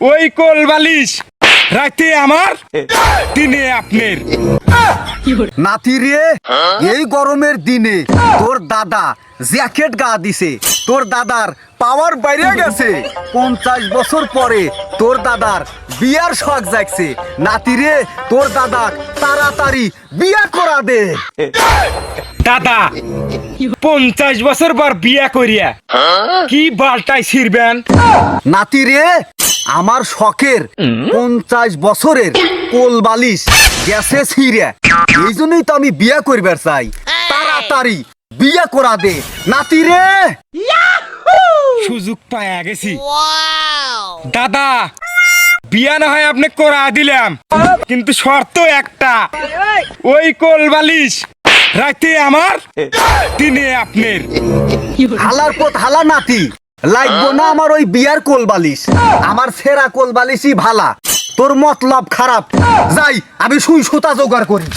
ওই কোল বালিশ রাতে আমার দিনে আপনার। নাতি রে, এই গরমের দিনে তোর দাদা জ্যাকেট গা দিছে, তোর দাদার পাওয়ার বাইরে গেছে। 50 বছর পরে তোর দাদার বিয়ার শখ জাগছে। নাতি রে, তোর দাদার তাড়াতাড়ি বিয়া করা দে। দাদা 50 বছর পর বিয়া করিয়া কি বালটাই ছিড়বেন? নাতি রে, আমার শখের 50 বছরের কোল বালিশ গেছে ছিঁড়ে, এই জন্যই তো আমি বিয়া করবার চাই। তাড়াতাড়ি বিয়া করা দে নাতি রে। সুযোগ পায়া গেছি। দাদা বিয়া না হয় আপনি করা দিলাম, কিন্তু শর্ত একটা, ওই কোল বালিশ রাতে আমার দিনে আপনার। হালার পথ হালা নাতি, লাগবো না আমার ওই বিয়ার কোল বালিশ। আমার সেরা কোল বালিশই ভালা, তোর মতলব খারাপ। যাই আমি সুই সুতা জোগাড় করি।